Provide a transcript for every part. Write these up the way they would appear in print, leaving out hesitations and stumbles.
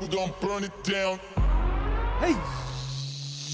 We're gonna burn it down. Hey,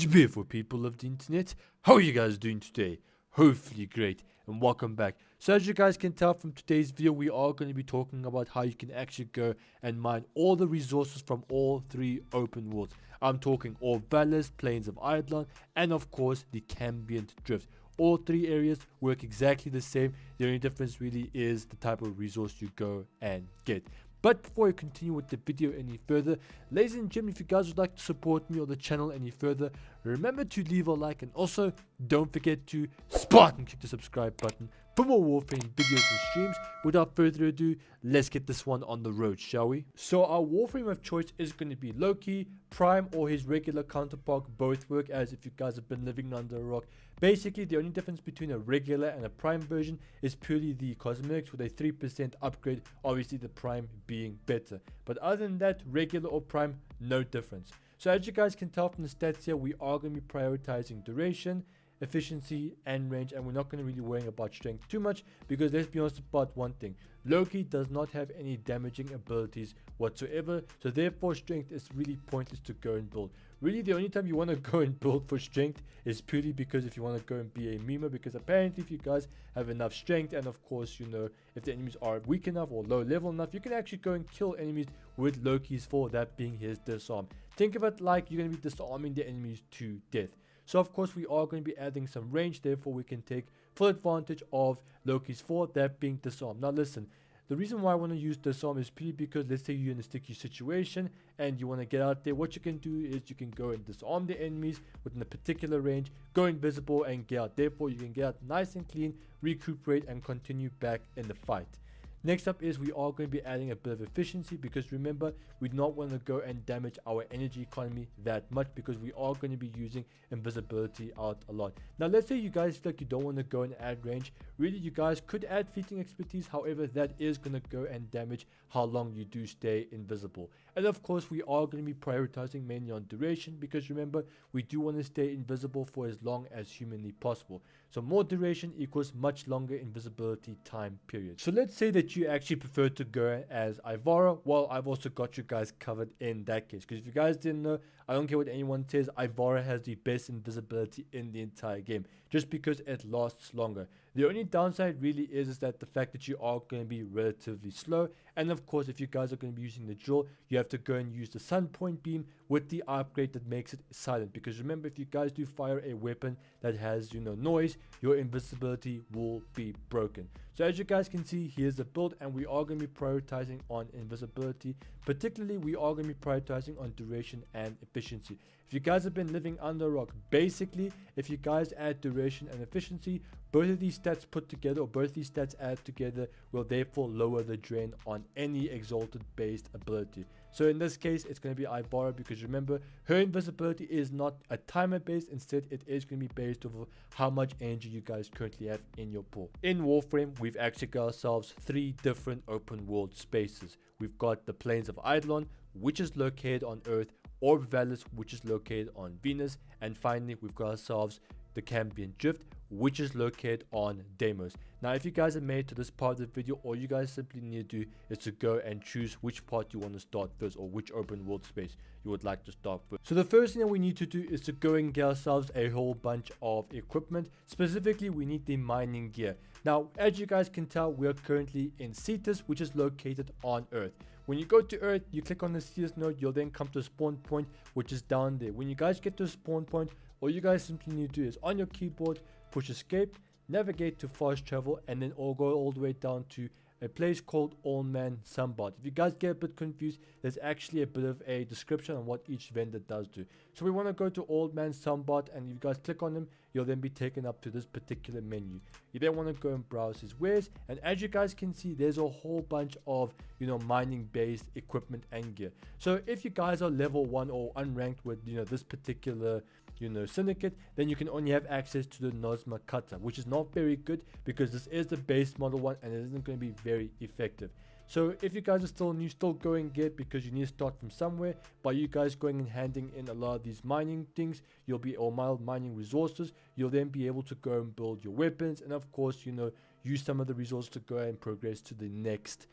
beautiful people of the internet, how are you guys doing today? Hopefully great, and welcome back. So as you guys can tell from today's video, we are going to be talking about how you can actually go and mine all the resources from all three open worlds. I'm talking all Valors, Plains of Eidolon, and of course the Causmic Drift. All three areas work exactly the same. The only difference really is the type of resource you go and get. But before I continue with the video any further, ladies and gentlemen, if you guys would like to support me or the channel any further, remember to leave a like, and also don't forget to Spartan click the subscribe button for more Warframe videos and streams. Without further ado, let's get this one on the road, shall we? So our Warframe of choice is going to be Loki, Prime, or his regular counterpart. Both work, as if you guys have been living under a rock. Basically, the only difference between a regular and a Prime version is purely the cosmetics with a 3% upgrade, obviously the Prime being better. But other than that, regular or Prime, no difference. So as you guys can tell from the stats here, we are going to be prioritizing duration, efficiency, and range, and we're not going to really worry about strength too much, because let's be honest about one thing: Loki does not have any damaging abilities whatsoever, so therefore strength is really pointless to go and build. Really, the only time you want to go and build for strength is purely because if you want to go and be a memer, because apparently if you guys have enough strength, and of course, you know, if the enemies are weak enough or low level enough, you can actually go and kill enemies with Loki's 4, that being his disarm. Think of it like you're going to be disarming the enemies to death. So of course we are going to be adding some range, therefore we can take full advantage of Loki's 4, that being disarm. Now listen, the reason why I want to use disarm is purely because let's say you're in a sticky situation and you want to get out there. What you can do is you can go and disarm the enemies within a particular range, go invisible and get out. Therefore you can get out nice and clean, recuperate, and continue back in the fight. Next up is we are going to be adding a bit of efficiency, because remember, we do not want to go and damage our energy economy that much, because we are going to be using invisibility out a lot. Now let's say you guys feel like you don't want to go and add range. Really, you guys could add fleeting expertise, however that is going to go and damage how long you do stay invisible. And of course we are going to be prioritizing mainly on duration, because remember, we do want to stay invisible for as long as humanly possible. So more duration equals much longer invisibility time period. So let's say that you actually prefer to go as Ivara. Well, I've also got you guys covered in that case, because if you guys didn't know, I don't care what anyone says, Ivara has the best invisibility in the entire game, just because it lasts longer. The only downside really is that the fact that you are going to be relatively slow, and of course if you guys are going to be using the drill, you have to go and use the sun point beam with the upgrade that makes it silent, because remember, if you guys do fire a weapon that has, you know, noise, your invisibility will be broken. So as you guys can see, here's the build, and we are going to be prioritizing on invisibility. Particularly we are going to be prioritizing on duration and efficiency. If you guys have been living under a rock, basically if you guys add duration and efficiency, both of these stats put together, or both these stats added together, will therefore lower the drain on any exalted based ability. So in this case, it's going to be Ivara, because remember, her invisibility is not a timer based, instead it is going to be based off of how much energy you guys currently have in your pool. In Warframe, we've actually got ourselves 3 different open world spaces. We've got the Plains of Eidolon, which is located on Earth, Orb Valors, which is located on Venus, and finally we've got ourselves the Causmic Drift, which is located on Deimos. Now if you guys have made it to this part of the video, all you guys simply need to do is to go and choose which part you want to start first, or which open world space you would like to start with. So the first thing that we need to do is to go and get ourselves a whole bunch of equipment. Specifically, we need the mining gear. Now as you guys can tell, we are currently in Cetus, which is located on Earth. When you go to Earth, you click on the Cetus node, you'll then come to a spawn point, which is down there. When you guys get to a spawn point, all you guys simply need to do is on your keyboard, push escape, navigate to fast travel, and then go all the way down to a place called Old Man Sunbot. If you guys get a bit confused, there's actually a bit of a description on what each vendor does do. So we want to go to Old Man Sunbot, and if you guys click on him, you'll then be taken up to this particular menu. You then want to go and browse his wares, and as you guys can see, there's a whole bunch of, you know, mining based equipment and gear. So if you guys are level 1 or unranked with, you know, this particular, you know, syndicate, then you can only have access to the Nosma cutter, which is not very good, because this is the base model one and it isn't going to be very effective. So if you guys are still new, still go and get, because you need to start from somewhere. By you guys going and handing in a lot of these mining things, you'll be, or mild mining resources, you'll then be able to go and build your weapons, and of course, you know, use some of the resources to go and progress to the next,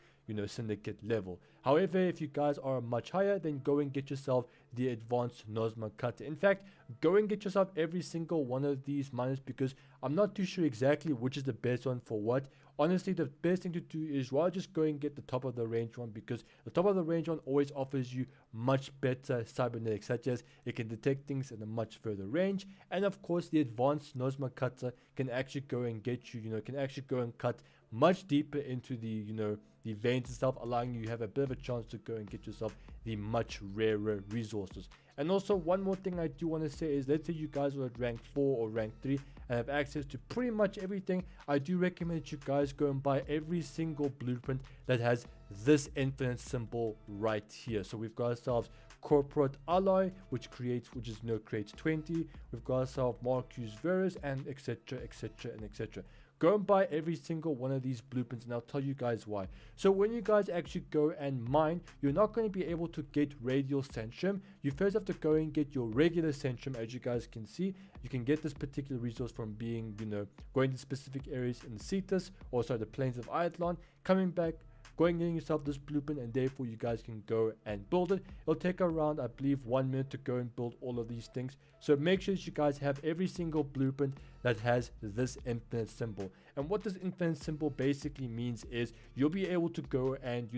syndicate level. However, if you guys are much higher, then go and get yourself the advanced Nosma cutter. In fact, go and get yourself every single one of these miners, because I'm not too sure exactly which is the best one for what. Honestly, the best thing to do is rather just go and get the top of the range one, because the top of the range one always offers you much better cybernetics, such as it can detect things at a much further range. And of course, the advanced Nosma cutter can actually go and get you, can actually go and cut much deeper into the the veins itself, allowing you to have a bit of a chance to go and get yourself the much rarer resources. And also, one more thing I do want to say is, let's say you guys are at rank 4 or rank 3 and have access to pretty much everything, I do recommend that you guys go and buy every single blueprint that has this infinite symbol right here. So we've got ourselves corporate alloy, which creates 20. We've got ourselves Marcus Verus, and etc, etc, and etc. Go and buy every single one of these blueprints, and I'll tell you guys why. So when you guys actually go and mine, you're not going to be able to get radial centrum. You first have to go and get your regular centrum. As you guys can see, you can get this particular resource from being, going to specific areas in the Cetus, or sorry, the plains of Iathlon, coming back, going and getting yourself this blueprint, and therefore you guys can go and build it. It'll take around, I believe, 1 minute to go and build all of these things. So make sure that you guys have every single blueprint that has this infinite symbol. And what this infinite symbol basically means is you'll be able to go and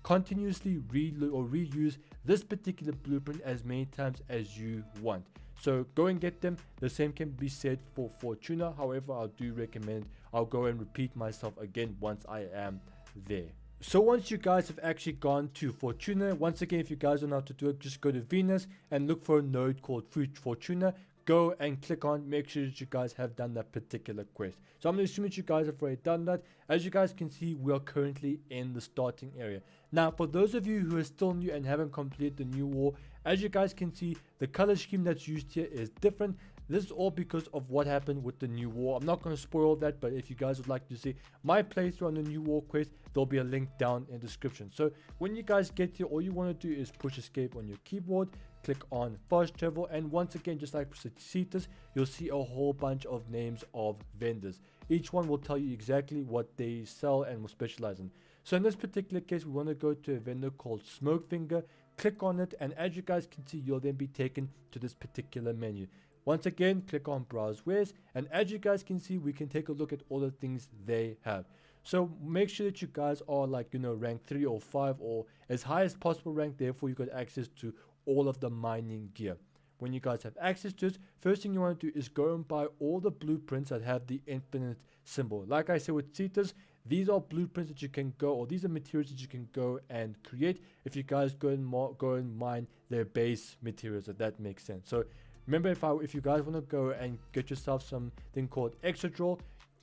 continuously reuse this particular blueprint as many times as you want. So go and get them. The same can be said for Fortuna. However, I do recommend I'll go and repeat myself again once I am there. So once you guys have actually gone to Fortuna, once again, if you guys don't know how to do it, just go to Venus and look for a node called Fortuna. Go and click on, make sure that you guys have done that particular quest. So I'm going to assume that you guys have already done that. As you guys can see, we are currently in the starting area. Now, for those of you who are still new and haven't completed the new war, as you guys can see, the color scheme that's used here is different. This is all because of what happened with the new war. I'm not going to spoil that, but if you guys would like to see my playthrough on the new war quest, there'll be a link down in the description. So when you guys get here, all you want to do is push escape on your keyboard, click on fast travel, and once again, just like Cetus, you'll see a whole bunch of names of vendors. Each one will tell you exactly what they sell and will specialize in. So in this particular case, we want to go to a vendor called Smokefinger, click on it, and as you guys can see, you'll then be taken to this particular menu. Once again, click on browse wares, and as you guys can see, we can take a look at all the things they have. So make sure that you guys are like rank 3 or 5 or as high as possible rank, therefore you got access to all of the mining gear. When you guys have access to it, first thing you want to do is go and buy all the blueprints that have the infinite symbol. Like I said with Cetus, these are blueprints that you can go, or these are materials that you can go and create if you guys go and mine their base materials, if that makes sense. So remember, if you guys want to go and get yourself something called extra draw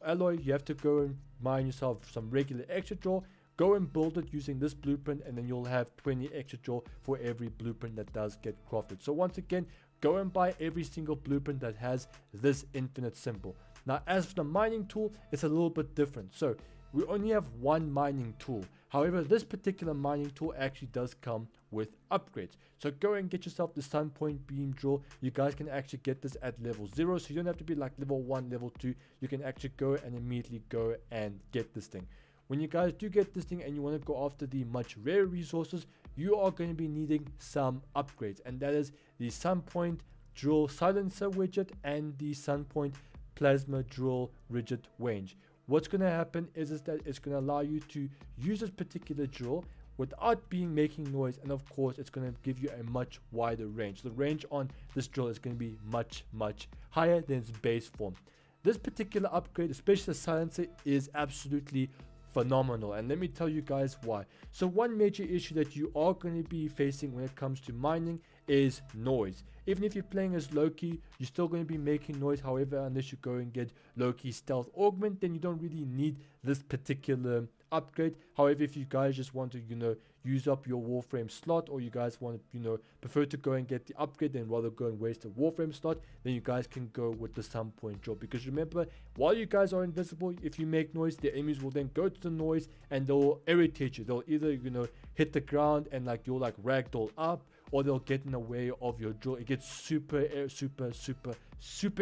alloy, you have to go and mine yourself some regular extra draw. Go and build it using this blueprint, and then you'll have 20 extra draw for every blueprint that does get crafted. So once again, go and buy every single blueprint that has this infinite symbol. Now, as for the mining tool, it's a little bit different. So we only have one mining tool. However, this particular mining tool actually does come with upgrades. So go and get yourself the Sun Point Beam Drill. You guys can actually get this at level 0. So you don't have to be like level 1, level 2. You can actually go and immediately go and get this thing. When you guys do get this thing and you want to go after the much rare resources, you are going to be needing some upgrades. And that is the Sun Point Drill Silencer widget and the Sun Point Plasma Drill Rigid Range. What's going to happen is that it's going to allow you to use this particular drill without making noise, and of course it's going to give you a much wider range. The range on this drill is going to be much higher than its base form. This particular upgrade, especially the silencer, is absolutely phenomenal, and let me tell you guys why. So one major issue that you are going to be facing when it comes to mining is noise. Even if you're playing as Loki, you're still going to be making noise. However, unless you go and get Loki Stealth Augment, then you don't really need this particular upgrade. However, if you guys just want to use up your Warframe slot, or you guys want to prefer to go and get the upgrade than rather go and waste a Warframe slot, then you guys can go with the Sun Point Drill. Because remember, while you guys are invisible, if you make noise, the enemies will then go to the noise and they'll irritate you. They'll either hit the ground and you'll ragdoll up, or they'll get in the way of your drill. It gets super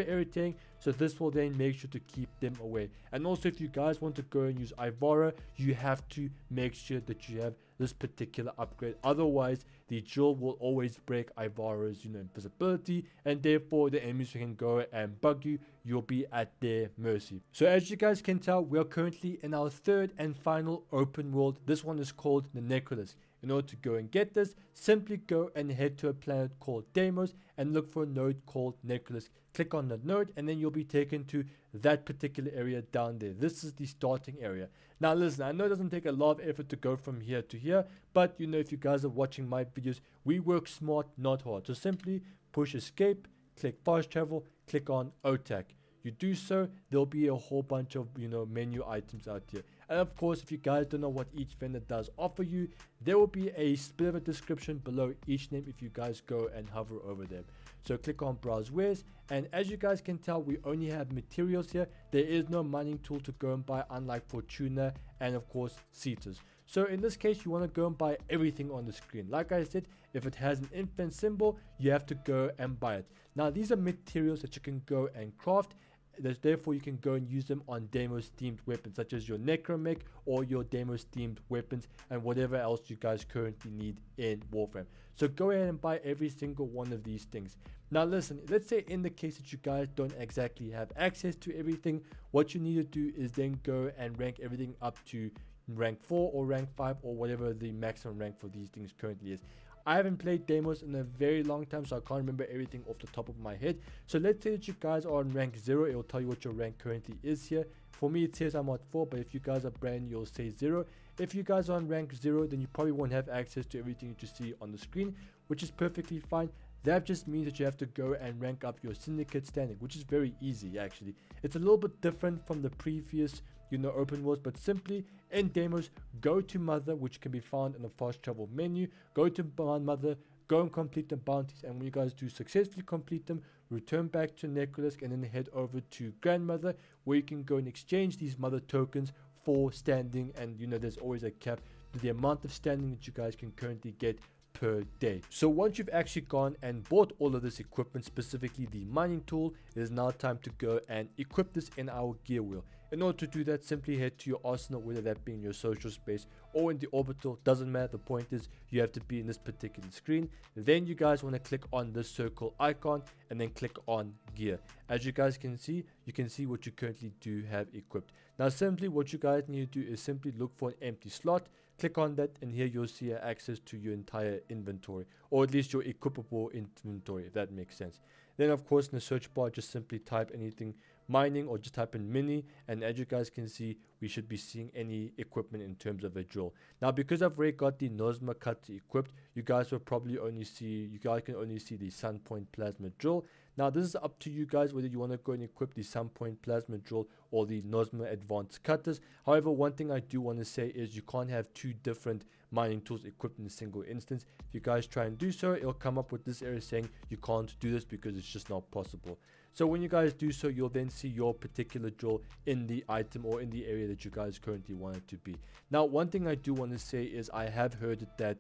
irritating. So this will then make sure to keep them away. And also, if you guys want to go and use Ivara, you have to make sure that you have this particular upgrade. Otherwise, the drill will always break Ivara's, invisibility, and therefore the enemies can go and bug you. You'll be at their mercy. So as you guys can tell, we're currently in our third and final open world. This one is called the Necrolis. In order to go and get this, simply go and head to a planet called Deimos and look for a node called Necrolis. Click on the node and then you'll be taken to that particular area down there. This is the starting area. Now listen, I know it doesn't take a lot of effort to go from here to here, but if you guys are watching my videos, we work smart, not hard. So simply push escape, click fast travel, click on OTAC. You do so, there'll be a whole bunch of menu items out here. And of course, if you guys don't know what each vendor does offer you, there will be a bit of a description below each name if you guys go and hover over them. So click on browse wares, and as you guys can tell, we only have materials here. There is no mining tool to go and buy, unlike Fortuna and of course Cetus. So in this case, you want to go and buy everything on the screen. Like I said, if it has an infinite symbol, you have to go and buy it. Now these are materials that you can go and craft. Therefore, you can go and use them on Deimos themed weapons, such as your Necromech or your Deimos themed weapons and whatever else you guys currently need in Warframe. So go ahead and buy every single one of these things. Now listen, let's say in the case that you guys don't exactly have access to everything, what you need to do is then go and rank everything up to rank 4 or rank 5 or whatever the maximum rank for these things currently is. I haven't played Deimos in a very long time, so I can't remember everything off the top of my head. So let's say that you guys are on rank 0, it will tell you what your rank currently is here. For me, it says I'm at 4, but if you guys are brand new, you'll say 0. If you guys are on rank 0, then you probably won't have access to everything that you see on the screen, which is perfectly fine. That just means that you have to go and rank up your syndicate standing, which is very easy actually. It's a little bit different from the previous open worlds, but simply in Deimos, go to Mother, which can be found in the fast travel menu. Go to Mother, go and complete the bounties, and when you guys do successfully complete them, return back to Necrolis and then head over to Grandmother, where you can go and exchange these Mother tokens for standing. And there's always a cap to the amount of standing that you guys can currently get per day. So once you've actually gone and bought all of this equipment, specifically the mining tool, it is now time to go and equip this in our gear wheel. In order to do that, simply head to your arsenal, whether that be in your social space or in the orbital, doesn't matter. The point is you have to be in this particular screen. Then you guys want to click on this circle icon and then click on gear. As you guys can see, you can see what you currently do have equipped. Now simply what you guys need to do is simply look for an empty slot, click on that, and here you'll see access to your entire inventory, or at least your equipable inventory, if that makes sense. Then of course in the search bar, just simply type anything mining or just type in mini, and as you guys can see, we should be seeing any equipment in terms of a drill. Now because I've already got the Nosma cutter equipped, you guys can only see the Sunpoint plasma drill. Now this is up to you guys whether you want to go and equip the Sunpoint plasma drill or the Nosma advanced cutters. However, one thing I do want to say is you can't have two different mining tools equipped in a single instance. If you guys try and do so, it'll come up with this error saying you can't do this because it's just not possible. So when you guys do so, you'll then see your particular drill in the item or in the area that you guys currently want it to be. Now one thing I do want to say is I have heard that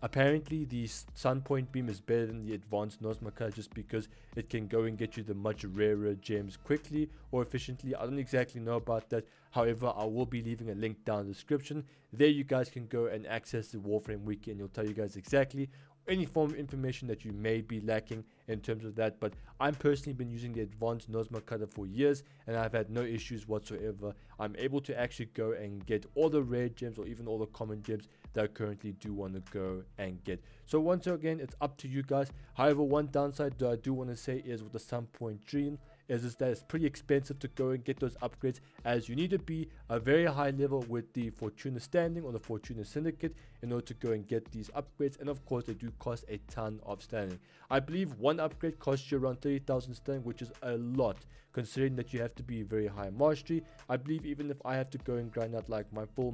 apparently the Sunpoint beam is better than the advanced Nosma cutter just because it can go and get you the much rarer gems quickly or efficiently. I don't exactly know about that. However, I will be leaving a link down in the description. There you guys can go and access the Warframe wiki, and it'll tell you guys exactly any form of information that you may be lacking in terms of that. But I'm personally been using the advanced Nosma cutter for years and I've had no issues whatsoever. I'm able to actually go and get all the rare gems or even all the common gems that I currently do want to go and get. So once again, it's up to you guys. However, one downside that I do want to say is with the Sunpoint dream is that it's pretty expensive to go and get those upgrades, as you need to be a very high level with the Fortuna standing or the Fortuna syndicate in order to go and get these upgrades. And of course they do cost a ton of standing. I believe one upgrade costs you around 30,000 standing, which is a lot considering that you have to be very high mastery. I believe even if I have to go and grind out like my full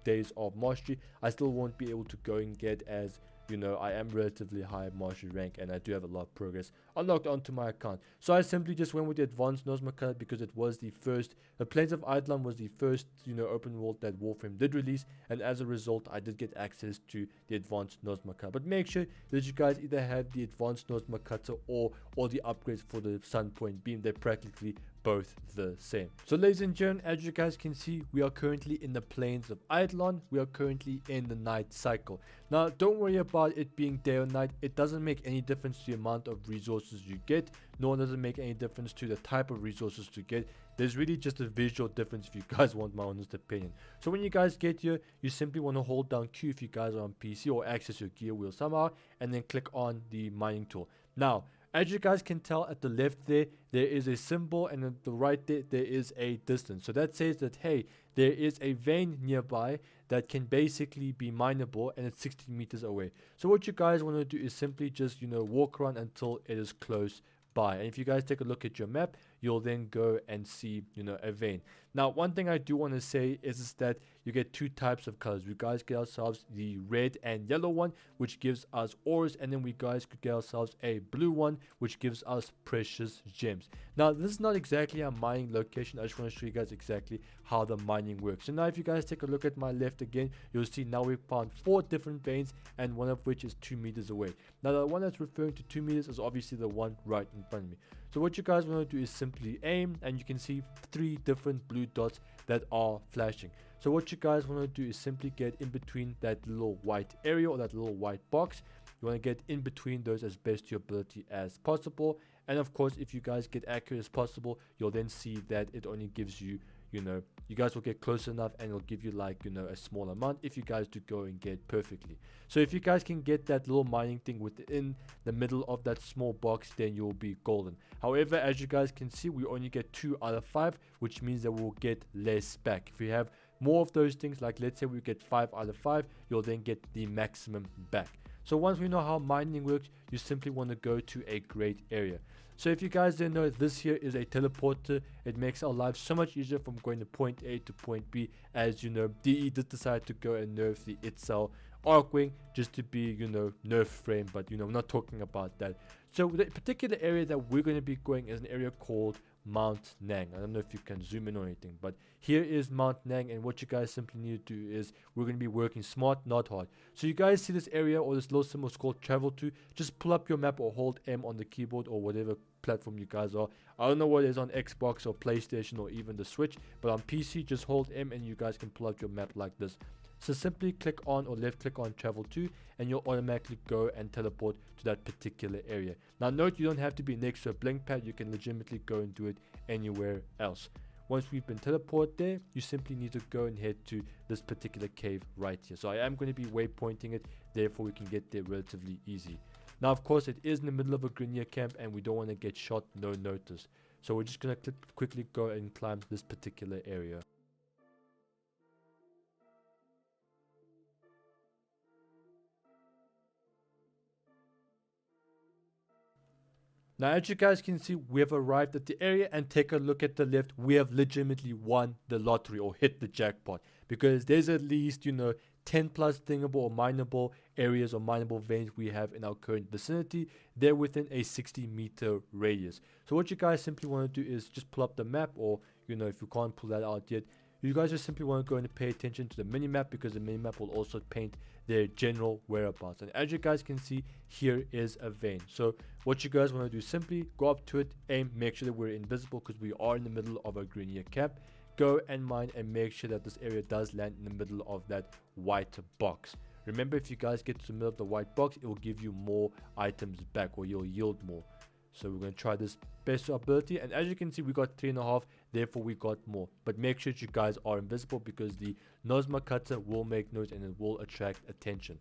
days of mastery, I still won't be able to go and get, as you know, I am relatively high mastery rank and I do have a lot of progress unlocked onto my account. So I simply just went with the advanced Nosma cut because it was the first, the Plains of Eidolon was the first, you know, open world that Warframe did release, and as a result I did get access to the advanced Nosma cut. But make sure that you guys either have the advanced Nosma cutter or the upgrades for the Sun Point beam. They're practically both the same. So ladies and gentlemen, as you guys can see, we are currently in the Plains of Eidolon. We are currently in the night cycle. Now don't worry about it being day or night. It doesn't make any difference to the amount of resources you get, nor does it make any difference to the type of resources to get. There's really just a visual difference if you guys want my honest opinion. So when you guys get here, you simply want to hold down Q if you guys are on PC, or access your gear wheel somehow, and then click on the mining tool. Now as you guys can tell, at the left there is a symbol, and at the right there is a distance. So that says that, hey, there is a vein nearby that can basically be mineable, and it's 60 meters away. So what you guys want to do is simply just, you know, walk around until it is close by. And if you guys take a look at your map, you'll then go and see, you know, a vein. Now one thing I do want to say is that you get two types of colors. We guys get ourselves the red and yellow one, which gives us ores, and then we guys could get ourselves a blue one, which gives us precious gems. Now this is not exactly a mining location. I just want to show you guys exactly how the mining works. So now if you guys take a look at my left again, you'll see now we've found 4 different veins, and one of which is 2 meters away. Now the one that's referring to 2 meters is obviously the one right in front of me. So what you guys want to do is simply aim, and you can see 3 different blue dots that are flashing. So what you guys want to do is simply get in between that little white area, or that little white box. You want to get in between those as best to your ability as possible. And of course, if you guys get accurate as possible, you'll then see that it only gives you, you know, you guys will get close enough, and it'll give you, like, you know, a small amount if you guys do go and get perfectly. So if you guys can get that little mining thing within the middle of that small box, then you'll be golden. However, as you guys can see, we only get 2 out of 5, which means that we'll get less back. If we have more of those things, like let's say we get 5 out of 5, you'll then get the maximum back. So once we know how mining works, you simply want to go to a great area. So if you guys didn't know, this here is a teleporter. It makes our lives so much easier from going to point A to point B. As you know, DE did decide to go and nerf the Itzel Arcwing just to be, you know, nerf frame, but you know, we're not talking about that. So the particular area that we're going to be going is an area called Mount Nang. I don't know if you can zoom in or anything, but here is Mount Nang, and what you guys simply need to do is we're going to be working smart, not hard. So you guys see this area, or this little symbol is called travel to. Just pull up your map or hold M on the keyboard, or whatever platform you guys are. I don't know what it is on Xbox or PlayStation or even the Switch, but on PC just hold M and you guys can pull up your map like this. So simply click on, or left click on travel to, and you'll automatically go and teleport to that particular area. Now note, you don't have to be next to a blink pad. You can legitimately go and do it anywhere else. Once we've been teleported there, you simply need to go and head to this particular cave right here. So I am going to be waypointing it, therefore we can get there relatively easy. Now of course it is in the middle of a Grineer camp, and we don't want to get shot no notice. So we're just going to quickly go and climb this particular area. Now as you guys can see, we have arrived at the area, and take a look at the left. We have legitimately won the lottery, or hit the jackpot, because there's at least, you know, 10 plus thingable or mineable areas or mineable veins we have in our current vicinity. They're within a 60-meter radius. So what you guys simply want to do is just pull up the map, or you know, if you can't pull that out yet, you guys just simply want to go and pay attention to the minimap, because the minimap will also paint their general whereabouts. And as you guys can see, here is a vein. So what you guys want to do is simply go up to it, aim, make sure that we're invisible, because we are in the middle of a Grineer camp. Go and mine, and make sure that this area does land in the middle of that white box. Remember, if you guys get to the middle of the white box, it will give you more items back, or you'll yield more. So we're going to try this best to our ability, and as you can see, we got 3.5, therefore we got more. But make sure that you guys are invisible, because the Nosma cutter will make noise and it will attract attention.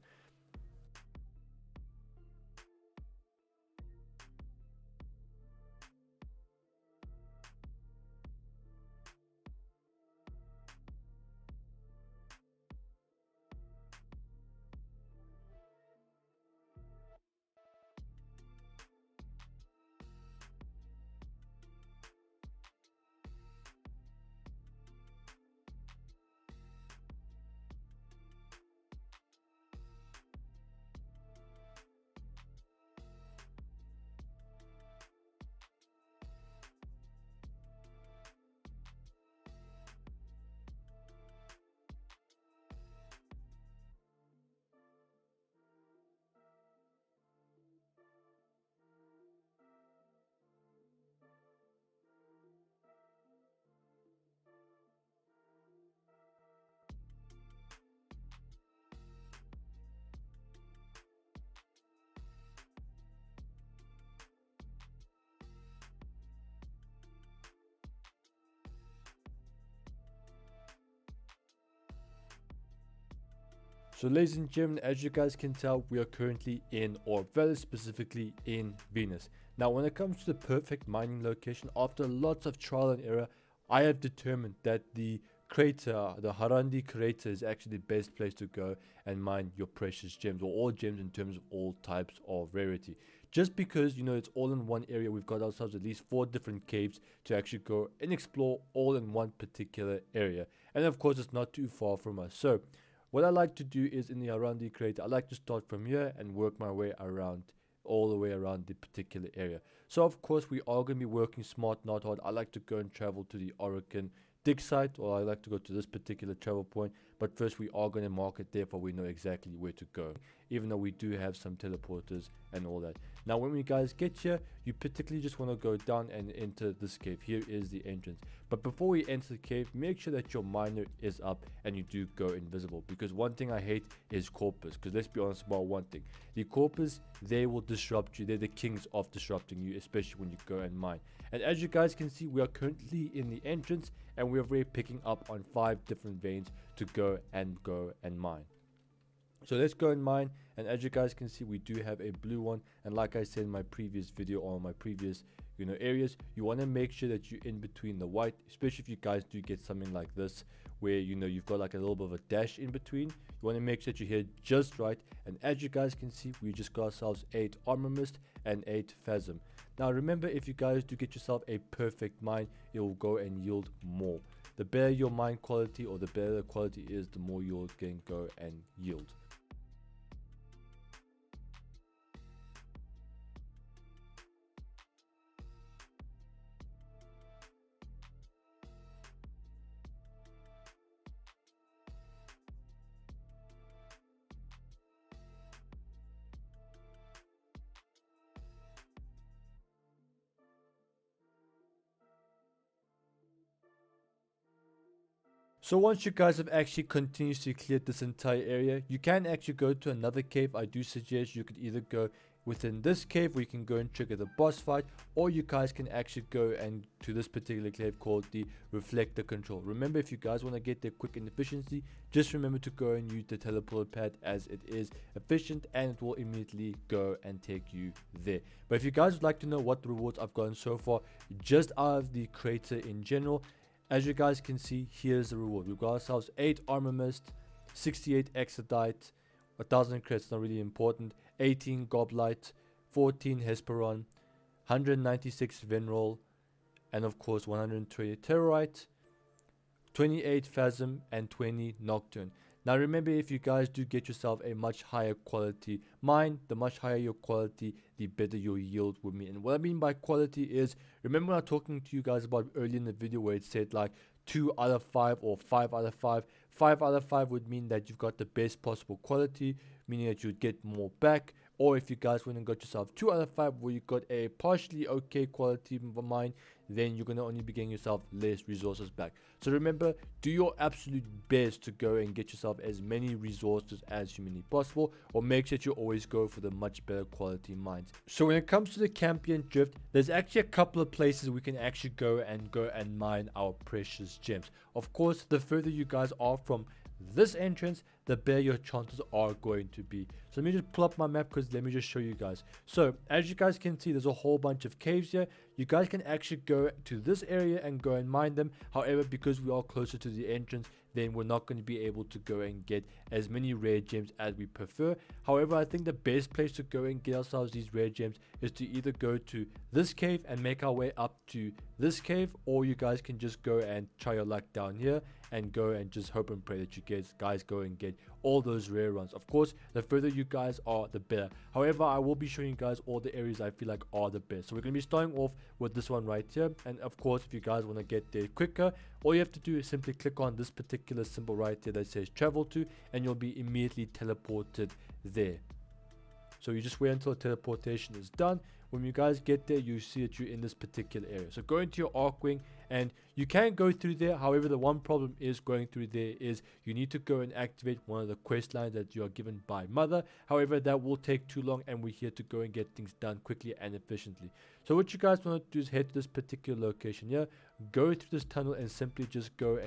So ladies and gentlemen, as you guys can tell, we are currently in, or very specifically in, Venus. Now when it comes to the perfect mining location, after lots of trial and error, I have determined that the crater, the Harandi crater, is actually the best place to go and mine your precious gems, or all gems in terms of all types of rarity. Just because, you know, it's all in one area, we've got ourselves at least 4 different caves to actually go and explore all in one particular area. And of course, it's not too far from us. So what I like to do is, in the Harandi crater, I like to start from here and work my way around, all the way around the particular area. So of course, we are going to be working smart, not hard. I like to go and travel to the Orokin dig site, or I like to go to this particular travel point, but first we are going to mark it, therefore we know exactly where to go, even though we do have some teleporters and all that. Now when we guys get here, you particularly just want to go down and enter this cave. Here is the entrance, but before we enter the cave, make sure that your miner is up and you do go invisible, because one thing I hate is corpus. Because let's be honest about one thing, the corpus, they will disrupt you. They're the kings of disrupting you, especially when you go and mine. And as you guys can see, we are currently in the entrance, and we are already picking up on 5 different veins to go and mine. So let's go and mine, and as you guys can see, we do have a blue one. And like I said in my previous video, or my previous areas, you want to make sure that you're in between the white, especially if you guys do get something like this where you've got like a little bit of a dash in between. You want to make sure that you're here just right. And as you guys can see, we just got ourselves 8 armor mist and 8 phasm. Now remember, if you guys do get yourself a perfect mine, it will go and yield more. The better your mine quality, or the better the quality is, the more you'll can go and yield. So once you guys have actually continuously cleared this entire area, you can actually go to another cave. I do suggest you could either go within this cave, where you can go and trigger the boss fight, or you guys can actually go and to this particular cave called the reflector control. Remember, if you guys want to get there quick and efficiency, just remember to go and use the teleport pad, as it is efficient and it will immediately go and take you there. But if you guys would like to know what the rewards I've gotten so far just out of the crater in general, as you guys can see, here's the reward. We've got ourselves 8 armor mist, 68 exodite, 1000 crits, not really important, 18 goblite, 14 hesperon, 196 venroll, and of course 120 terrorite, 28 phasm, and 20 nocturne. Now remember, if you guys do get yourself a much higher quality mine, the much higher your quality, the better your yield will be. And what I mean by quality is, remember when I was talking to you guys about earlier in the video where it said like 2 out of 5 or 5 out of 5. 5 out of 5 would mean that you've got the best possible quality, meaning that you'd get more back. Or if you guys went and got yourself 2 out of 5 where you got a partially okay quality mine, then you're going to only be getting yourself less resources back. So remember, do your absolute best to go and get yourself as many resources as humanly possible, or make sure that you always go for the much better quality mines. So when it comes to the Campion Drift, there's actually a couple of places we can actually go and mine our precious gems. Of course, the further you guys are from this entrance, the better your chances are going to be. So let me just pull up my map, because let me just show you guys. So as you guys can see, there's a whole bunch of caves here. You guys can actually go to this area and go and mine them. However, because we are closer to the entrance, then we're not going to be able to go and get as many rare gems as we prefer. However, I think the best place to go and get ourselves these rare gems is to either go to this cave and make our way up to this cave, or you guys can just go and try your luck down here and go and just hope and pray that you guys go and get all those rare runs. Of course, the further you guys are, the better. However, I will be showing you guys all the areas I feel like are the best. So we're going to be starting off with this one right here. And of course, if you guys want to get there quicker, all you have to do is simply click on this particular symbol right here that says travel to, and you'll be immediately teleported there. So you just wait until teleportation is done. when you guys get there, you see that you're in this particular area. So go into your Arcwing, and you can go through there. However, the one problem is going through there is you need to go and activate one of the quest lines that you are given by Mother. However, that will take too long, and we're here to go and get things done quickly and efficiently. So what you guys want to do is head to this particular location here, go through this tunnel, and simply just go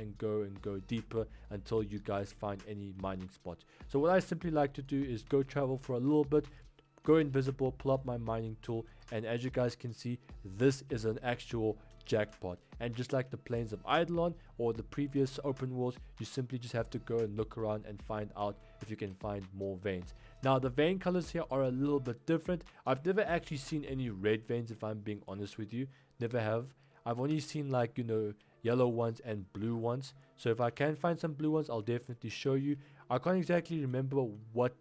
deeper until you guys find any mining spots. So what I simply like to do is go travel for a little bit, go invisible, pull up my mining tool, and as you guys can see, this is an actual jackpot. And just like the plains of Eidolon or the previous open worlds, you simply just have to go and look around and find out if you can find more veins. Now the vein colors here are a little bit different. I've never actually seen any red veins, if I'm being honest with you. Never have. I've only seen, like, you know, yellow ones and blue ones. So if I can find some blue ones, I'll definitely show you. I can't exactly remember what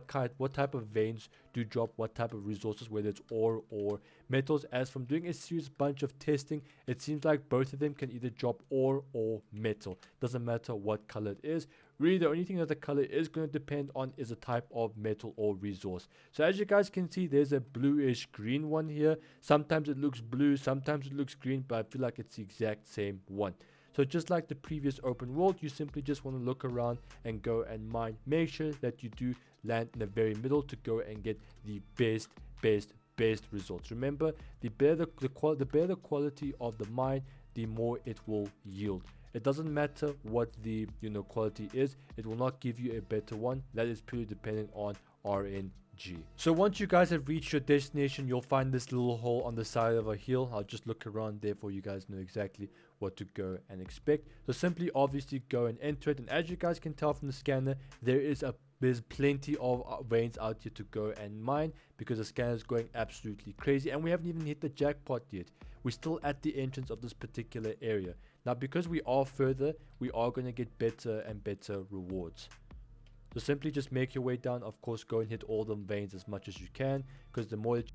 type of veins do drop what type of resources, whether it's ore or metals. As from doing a serious bunch of testing, it seems like both of them can either drop ore or metal. Doesn't matter what color it is. Really, the only thing that the color is going to depend on is the type of metal or resource. So as you guys can see, there's a bluish green one here. Sometimes it looks blue, sometimes it looks green, but I feel like it's the exact same one. So just like the previous open world, you simply just want to look around and go and mine. Make sure that you do land in the very middle to go and get the best results. Remember, the better the quality of the mine, the more it will yield. It doesn't matter what the quality is, it will not give you a better one. That is purely dependent on RNG. So once you guys have reached your destination, you'll find this little hole on the side of a hill. I'll just look around there for you guys know exactly what to go and expect. So simply obviously go and enter it, and as you guys can tell from the scanner, there's plenty of veins out here to go and mine, because the scanner is going absolutely crazy, and we haven't even hit the jackpot yet. We're still at the entrance of this particular area. Now because we are further, we are going to get better and better rewards. So simply just make your way down. Of course, go and hit all the veins as much as you can, because the more that